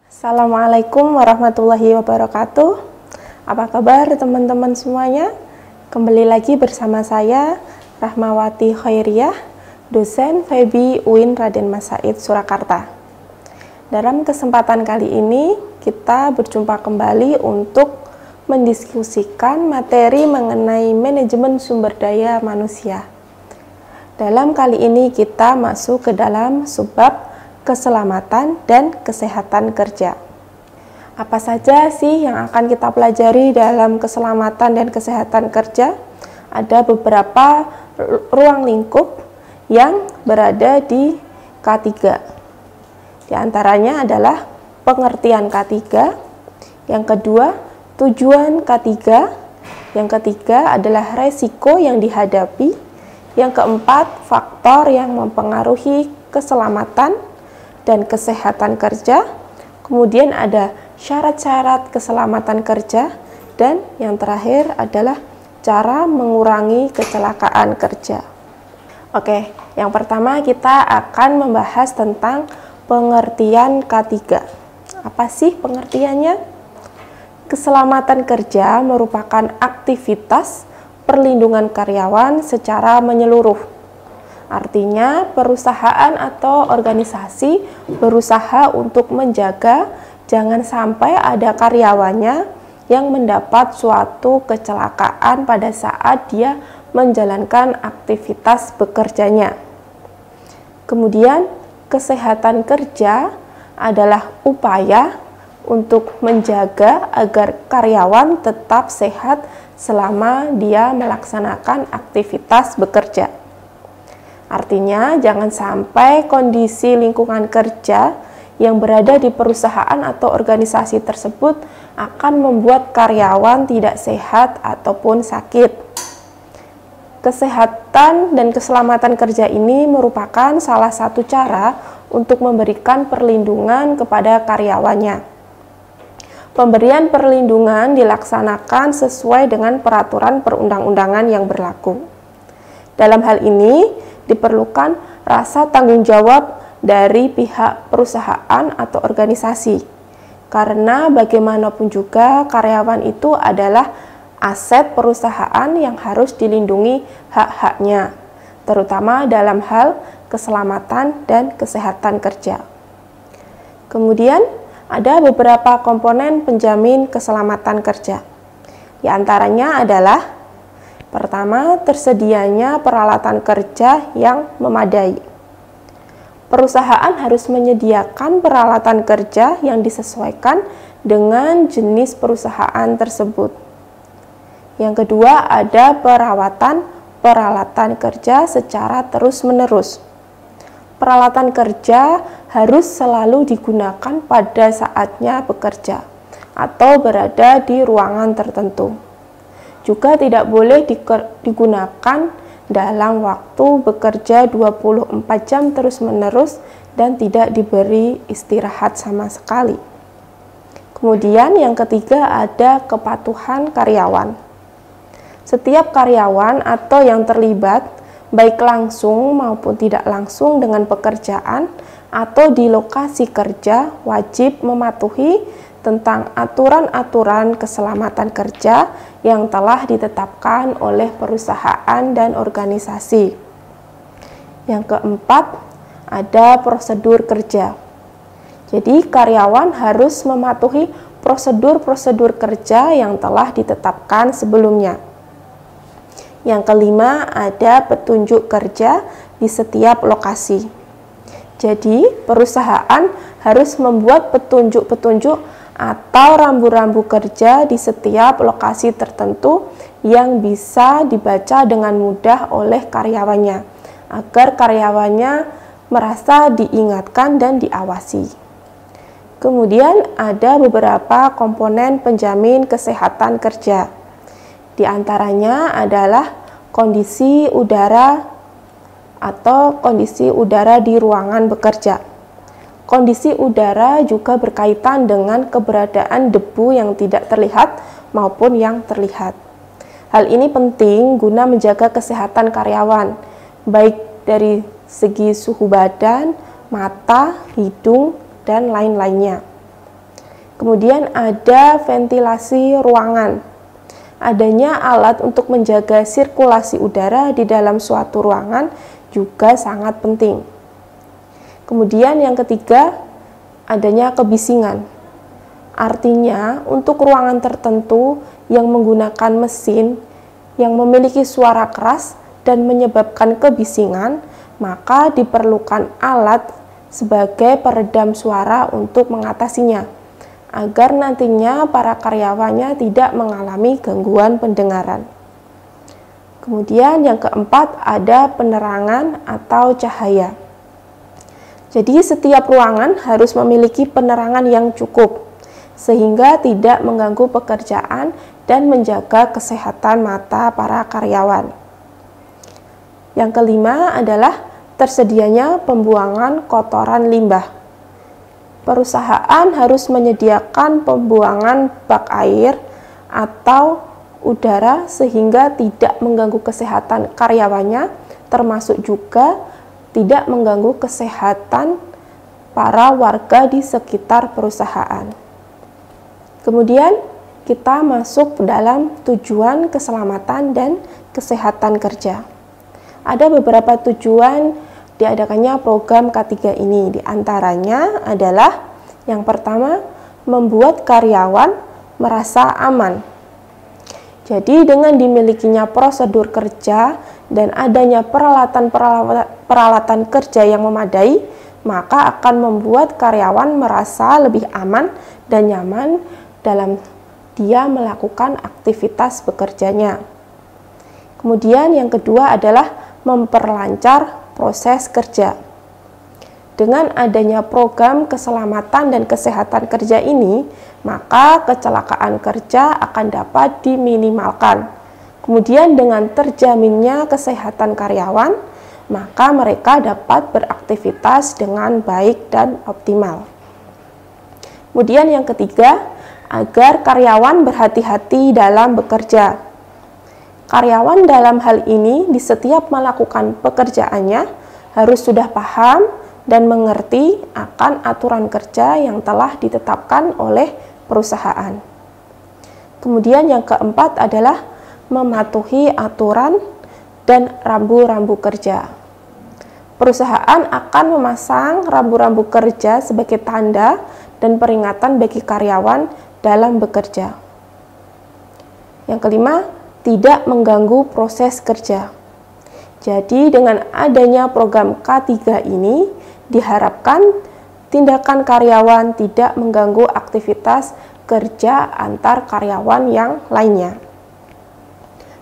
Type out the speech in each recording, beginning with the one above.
Assalamualaikum warahmatullahi wabarakatuh. Apa kabar teman-teman semuanya? Kembali lagi bersama saya Rahmawati Khairiyah, dosen FEB UIN Raden Mas Said Surakarta. Dalam kesempatan kali ini kita berjumpa kembali untuk mendiskusikan materi mengenai manajemen sumber daya manusia. Dalam kali ini kita masuk ke dalam subbab keselamatan dan kesehatan kerja. Apa saja sih yang akan kita pelajari dalam keselamatan dan kesehatan kerja? Ada beberapa ruang lingkup yang berada di K3. Di antaranya adalah pengertian K3, yang kedua tujuan K3, yang ketiga adalah resiko yang dihadapi, yang keempat faktor yang mempengaruhi keselamatan dan kesehatan kerja, kemudian ada syarat-syarat keselamatan kerja, dan yang terakhir adalah cara mengurangi kecelakaan kerja. Oke, yang pertama kita akan membahas tentang pengertian K3. Apa sih pengertiannya? Keselamatan kerja merupakan aktivitas perlindungan karyawan secara menyeluruh. Artinya, perusahaan atau organisasi berusaha untuk menjaga jangan sampai ada karyawannya yang mendapat suatu kecelakaan pada saat dia menjalankan aktivitas bekerjanya. Kemudian, kesehatan kerja adalah upaya untuk menjaga agar karyawan tetap sehat selama dia melaksanakan aktivitas bekerja. Artinya, jangan sampai kondisi lingkungan kerja yang berada di perusahaan atau organisasi tersebut akan membuat karyawan tidak sehat ataupun sakit. Kesehatan dan keselamatan kerja ini merupakan salah satu cara untuk memberikan perlindungan kepada karyawannya. Pemberian perlindungan dilaksanakan sesuai dengan peraturan perundang-undangan yang berlaku. Dalam hal ini, diperlukan rasa tanggung jawab dari pihak perusahaan atau organisasi. Karena bagaimanapun juga karyawan itu adalah aset perusahaan yang harus dilindungi hak-haknya, terutama dalam hal keselamatan dan kesehatan kerja. Kemudian, ada beberapa komponen penjamin keselamatan kerja. Di antaranya adalah pertama, tersedianya peralatan kerja yang memadai. Perusahaan harus menyediakan peralatan kerja yang disesuaikan dengan jenis perusahaan tersebut. Yang kedua, ada perawatan peralatan kerja secara terus-menerus. Peralatan kerja harus selalu digunakan pada saatnya bekerja atau berada di ruangan tertentu. Juga tidak boleh digunakan dalam waktu bekerja 24 jam terus-menerus dan tidak diberi istirahat sama sekali. Kemudian yang ketiga ada kepatuhan karyawan. Setiap karyawan atau yang terlibat, baik langsung maupun tidak langsung dengan pekerjaan atau di lokasi kerja, wajib mematuhi tentang aturan-aturan keselamatan kerja yang telah ditetapkan oleh perusahaan dan organisasi. Yang keempat, ada prosedur kerja. Jadi, karyawan harus mematuhi prosedur-prosedur kerja yang telah ditetapkan sebelumnya. Yang kelima, ada petunjuk kerja di setiap lokasi. Jadi, perusahaan harus membuat petunjuk-petunjuk atau rambu-rambu kerja di setiap lokasi tertentu yang bisa dibaca dengan mudah oleh karyawannya, agar karyawannya merasa diingatkan dan diawasi. Kemudian ada beberapa komponen penjamin kesehatan kerja. Di antaranya adalah kondisi udara atau kondisi udara di ruangan bekerja. Kondisi udara juga berkaitan dengan keberadaan debu yang tidak terlihat maupun yang terlihat. Hal ini penting guna menjaga kesehatan karyawan, baik dari segi suhu badan, mata, hidung, dan lain-lainnya. Kemudian ada ventilasi ruangan. Adanya alat untuk menjaga sirkulasi udara di dalam suatu ruangan juga sangat penting. Kemudian yang ketiga, adanya kebisingan. Artinya, untuk ruangan tertentu yang menggunakan mesin yang memiliki suara keras dan menyebabkan kebisingan, maka diperlukan alat sebagai peredam suara untuk mengatasinya, agar nantinya para karyawannya tidak mengalami gangguan pendengaran. Kemudian yang keempat ada penerangan atau cahaya. Jadi setiap ruangan harus memiliki penerangan yang cukup, sehingga tidak mengganggu pekerjaan dan menjaga kesehatan mata para karyawan. Yang kelima adalah tersedianya pembuangan kotoran limbah. Perusahaan harus menyediakan pembuangan bak air atau udara sehingga tidak mengganggu kesehatan karyawannya, termasuk juga tidak mengganggu kesehatan para warga di sekitar perusahaan. Kemudian kita masuk dalam tujuan keselamatan dan kesehatan kerja. Ada beberapa tujuan diadakannya program K3 ini. Di antaranya adalah yang pertama, membuat karyawan merasa aman. Jadi dengan dimilikinya prosedur kerja dan adanya peralatan kerja yang memadai, maka akan membuat karyawan merasa lebih aman dan nyaman dalam dia melakukan aktivitas bekerjanya. Kemudian yang kedua adalah memperlancar proses kerja. Dengan adanya program keselamatan dan kesehatan kerja ini, maka kecelakaan kerja akan dapat diminimalkan. Kemudian dengan terjaminnya kesehatan karyawan, maka mereka dapat beraktivitas dengan baik dan optimal. Kemudian yang ketiga, agar karyawan berhati-hati dalam bekerja. Karyawan dalam hal ini di setiap melakukan pekerjaannya harus sudah paham dan mengerti akan aturan kerja yang telah ditetapkan oleh perusahaan. Kemudian yang keempat adalah mematuhi aturan dan rambu-rambu kerja. Perusahaan akan memasang rambu-rambu kerja sebagai tanda dan peringatan bagi karyawan dalam bekerja. Yang kelima, tidak mengganggu proses kerja. Jadi dengan adanya program K3 ini diharapkan tindakan karyawan tidak mengganggu aktivitas kerja antar karyawan yang lainnya.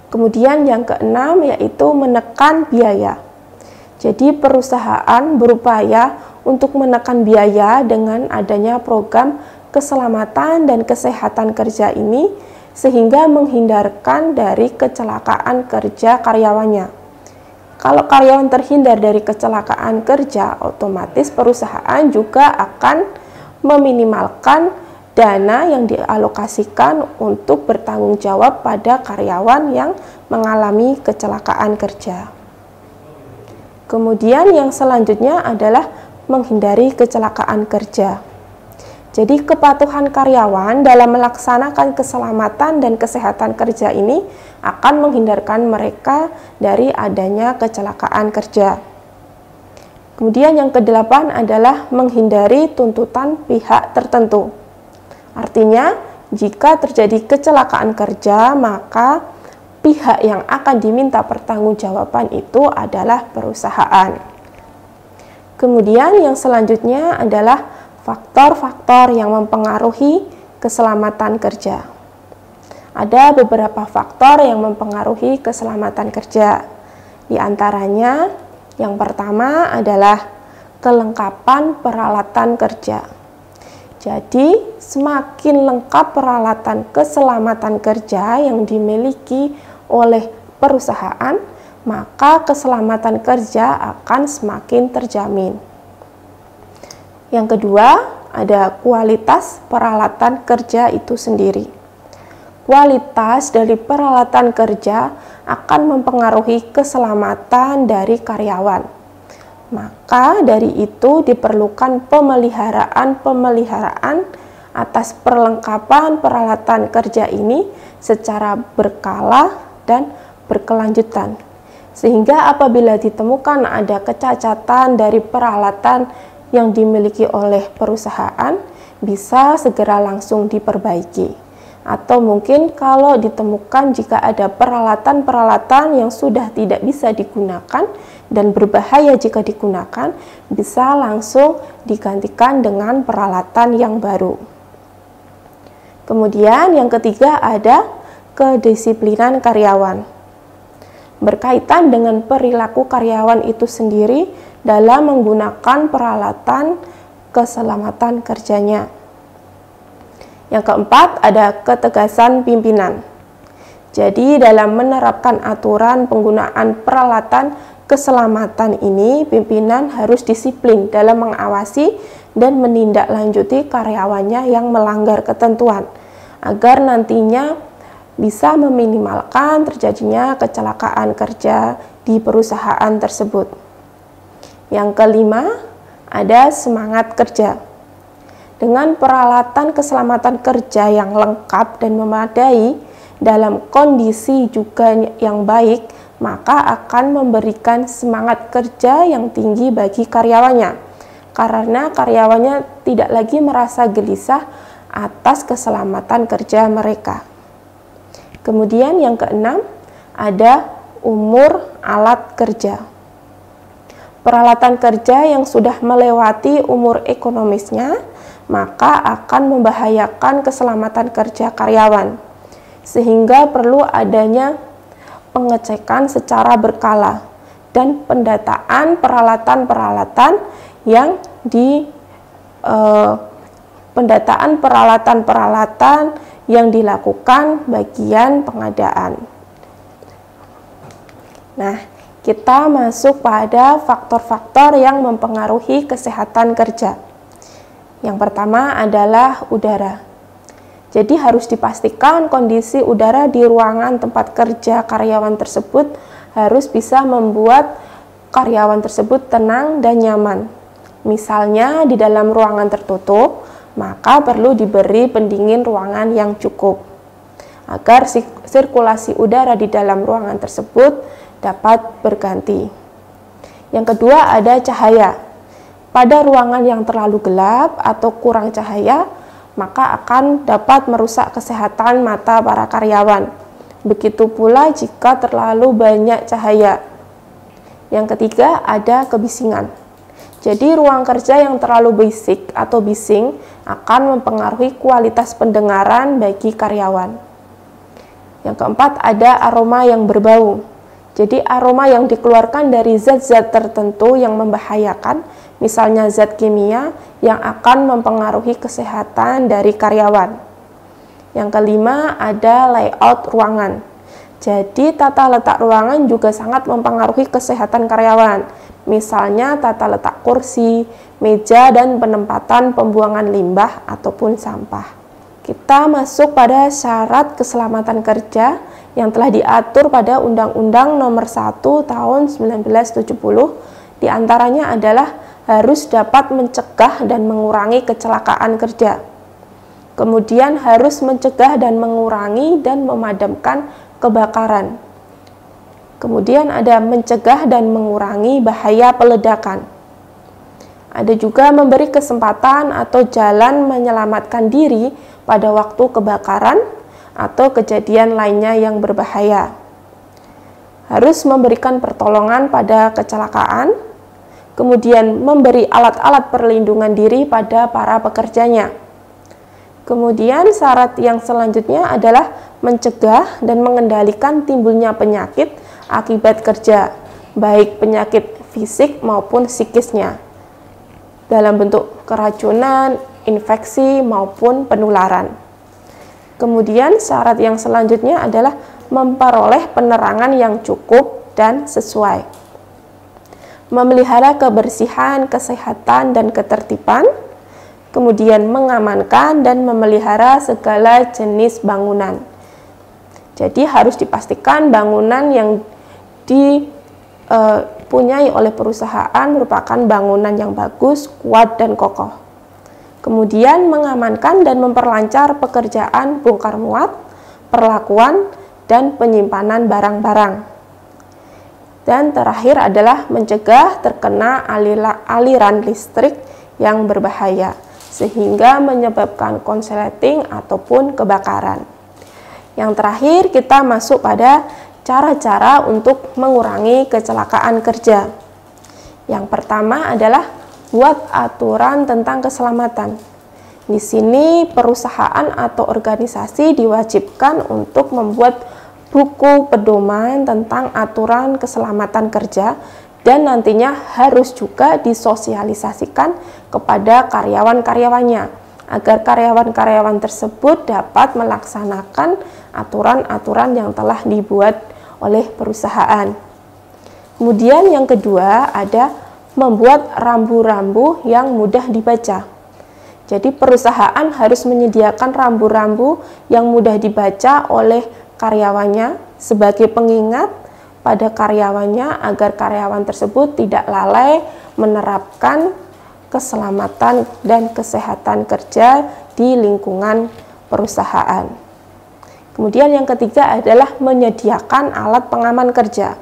Kemudian yang keenam yaitu menekan biaya. Jadi perusahaan berupaya untuk menekan biaya dengan adanya program keselamatan dan kesehatan kerja ini, sehingga menghindarkan dari kecelakaan kerja karyawannya. Kalau karyawan terhindar dari kecelakaan kerja, otomatis perusahaan juga akan meminimalkan dana yang dialokasikan untuk bertanggung jawab pada karyawan yang mengalami kecelakaan kerja. Kemudian yang selanjutnya adalah menghindari kecelakaan kerja. Jadi kepatuhan karyawan dalam melaksanakan keselamatan dan kesehatan kerja ini akan menghindarkan mereka dari adanya kecelakaan kerja. Kemudian yang kedelapan adalah menghindari tuntutan pihak tertentu. Artinya, jika terjadi kecelakaan kerja, maka pihak yang akan diminta pertanggungjawaban itu adalah perusahaan. Kemudian yang selanjutnya adalah faktor-faktor yang mempengaruhi keselamatan kerja. Ada beberapa faktor yang mempengaruhi keselamatan kerja. Di antaranya, yang pertama adalah kelengkapan peralatan kerja. Jadi, semakin lengkap peralatan keselamatan kerja yang dimiliki oleh perusahaan, maka keselamatan kerja akan semakin terjamin. Yang kedua, ada kualitas peralatan kerja itu sendiri. Kualitas dari peralatan kerja akan mempengaruhi keselamatan dari karyawan. Maka dari itu diperlukan pemeliharaan atas perlengkapan peralatan kerja ini secara berkala dan berkelanjutan. Sehingga apabila ditemukan ada kecacatan dari peralatan yang dimiliki oleh perusahaan, bisa segera langsung diperbaiki. Atau mungkin kalau ditemukan jika ada peralatan-peralatan yang sudah tidak bisa digunakan dan berbahaya jika digunakan, bisa langsung digantikan dengan peralatan yang baru. Kemudian yang ketiga ada kedisiplinan karyawan. Berkaitan dengan perilaku karyawan itu sendiri dalam menggunakan peralatan keselamatan kerjanya. Yang keempat, ada ketegasan pimpinan. Jadi, dalam menerapkan aturan penggunaan peralatan keselamatan ini, pimpinan harus disiplin dalam mengawasi dan menindaklanjuti karyawannya yang melanggar ketentuan, agar nantinya bisa meminimalkan terjadinya kecelakaan kerja di perusahaan tersebut. Yang kelima, ada semangat kerja. Dengan peralatan keselamatan kerja yang lengkap dan memadai dalam kondisi juga yang baik, maka akan memberikan semangat kerja yang tinggi bagi karyawannya, karena karyawannya tidak lagi merasa gelisah atas keselamatan kerja mereka. Kemudian yang keenam, ada umur alat kerja. Peralatan kerja yang sudah melewati umur ekonomisnya, maka akan membahayakan keselamatan kerja karyawan, sehingga perlu adanya pengecekan secara berkala dan pendataan peralatan-peralatan yang dilakukan bagian pengadaan. Nah, kita masuk pada faktor-faktor yang mempengaruhi kesehatan kerja. Yang pertama adalah udara. Jadi harus dipastikan kondisi udara di ruangan tempat kerja karyawan tersebut harus bisa membuat karyawan tersebut tenang dan nyaman. Misalnya di dalam ruangan tertutup, maka perlu diberi pendingin ruangan yang cukup agar sirkulasi udara di dalam ruangan tersebut dapat berganti. Yang kedua ada cahaya. Pada ruangan yang terlalu gelap atau kurang cahaya, maka akan dapat merusak kesehatan mata para karyawan. Begitu pula jika terlalu banyak cahaya. Yang ketiga ada kebisingan. Jadi ruang kerja yang terlalu berisik atau bising akan mempengaruhi kualitas pendengaran bagi karyawan. Yang keempat ada aroma yang berbau. Jadi aroma yang dikeluarkan dari zat-zat tertentu yang membahayakan, misalnya zat kimia yang akan mempengaruhi kesehatan dari karyawan. Yang kelima ada layout ruangan. Jadi tata letak ruangan juga sangat mempengaruhi kesehatan karyawan. Misalnya tata letak kursi, meja, dan penempatan pembuangan limbah ataupun sampah. Kita masuk pada syarat keselamatan kerja yang telah diatur pada Undang-Undang Nomor 1 Tahun 1970. Di antaranya adalah harus dapat mencegah dan mengurangi kecelakaan kerja. Kemudian harus mencegah dan mengurangi dan memadamkan kebakaran. Kemudian ada mencegah dan mengurangi bahaya peledakan. Ada juga memberi kesempatan atau jalan menyelamatkan diri pada waktu kebakaran atau kejadian lainnya yang berbahaya. Harus memberikan pertolongan pada kecelakaan, kemudian memberi alat-alat perlindungan diri pada para pekerjanya. Kemudian syarat yang selanjutnya adalah mencegah dan mengendalikan timbulnya penyakit akibat kerja, baik penyakit fisik maupun psikisnya, dalam bentuk keracunan, infeksi maupun penularan. Kemudian syarat yang selanjutnya adalah memperoleh penerangan yang cukup dan sesuai. Memelihara kebersihan, kesehatan, dan ketertiban, kemudian mengamankan dan memelihara segala jenis bangunan. Jadi harus dipastikan bangunan yang dipunyai oleh perusahaan merupakan bangunan yang bagus, kuat, dan kokoh. Kemudian mengamankan dan memperlancar pekerjaan bongkar muat, perlakuan, dan penyimpanan barang-barang. Dan terakhir adalah mencegah terkena aliran listrik yang berbahaya, sehingga menyebabkan konsleting ataupun kebakaran. Yang terakhir, kita masuk pada cara-cara untuk mengurangi kecelakaan kerja. Yang pertama adalah buat aturan tentang keselamatan. Di sini perusahaan atau organisasi diwajibkan untuk membuat buku pedoman tentang aturan keselamatan kerja dan nantinya harus juga disosialisasikan kepada karyawan-karyawannya agar karyawan-karyawan tersebut dapat melaksanakan aturan-aturan yang telah dibuat oleh perusahaan. Kemudian yang kedua ada membuat rambu-rambu yang mudah dibaca. Jadi perusahaan harus menyediakan rambu-rambu yang mudah dibaca oleh karyawannya sebagai pengingat pada karyawannya agar karyawan tersebut tidak lalai menerapkan keselamatan dan kesehatan kerja di lingkungan perusahaan. Kemudian yang ketiga adalah menyediakan alat pengaman kerja.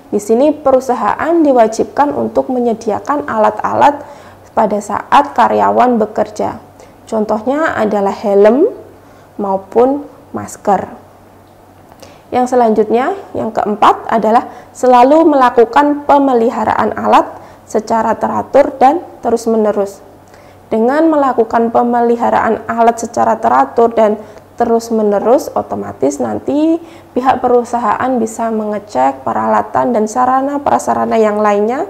Di sini perusahaan diwajibkan untuk menyediakan alat-alat pada saat karyawan bekerja. Contohnya adalah helm maupun masker. Yang selanjutnya, yang keempat adalah selalu melakukan pemeliharaan alat secara teratur dan terus-menerus. Dengan melakukan pemeliharaan alat secara teratur dan terus-menerus, otomatis nanti pihak perusahaan bisa mengecek peralatan dan sarana-prasarana yang lainnya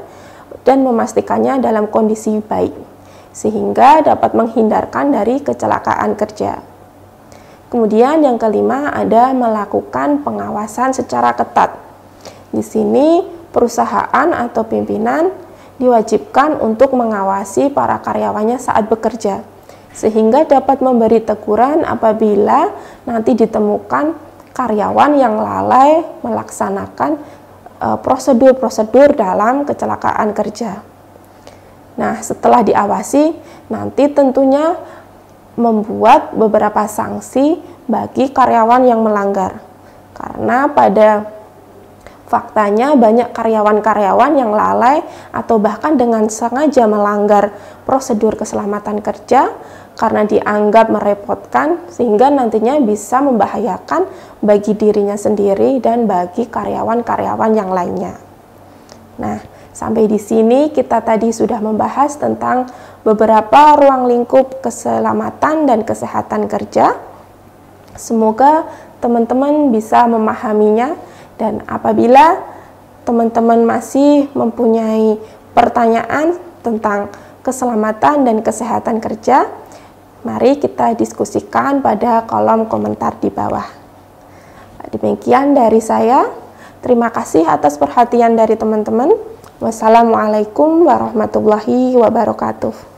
dan memastikannya dalam kondisi baik, sehingga dapat menghindarkan dari kecelakaan kerja. Kemudian yang kelima ada melakukan pengawasan secara ketat. Di sini perusahaan atau pimpinan diwajibkan untuk mengawasi para karyawannya saat bekerja, sehingga dapat memberi teguran apabila nanti ditemukan karyawan yang lalai melaksanakan prosedur-prosedur dalam kecelakaan kerja. Nah, setelah diawasi, nanti tentunya membuat beberapa sanksi bagi karyawan yang melanggar. Karena pada faktanya banyak karyawan-karyawan yang lalai atau bahkan dengan sengaja melanggar prosedur keselamatan kerja karena dianggap merepotkan sehingga nantinya bisa membahayakan bagi dirinya sendiri dan bagi karyawan-karyawan yang lainnya. Nah, sampai di sini kita tadi sudah membahas tentang beberapa ruang lingkup keselamatan dan kesehatan kerja. Semoga teman-teman bisa memahaminya, dan apabila teman-teman masih mempunyai pertanyaan tentang keselamatan dan kesehatan kerja, mari kita diskusikan pada kolom komentar di bawah. Demikian dari saya. Terima kasih atas perhatian dari teman-teman. Wassalamualaikum warahmatullahi wabarakatuh.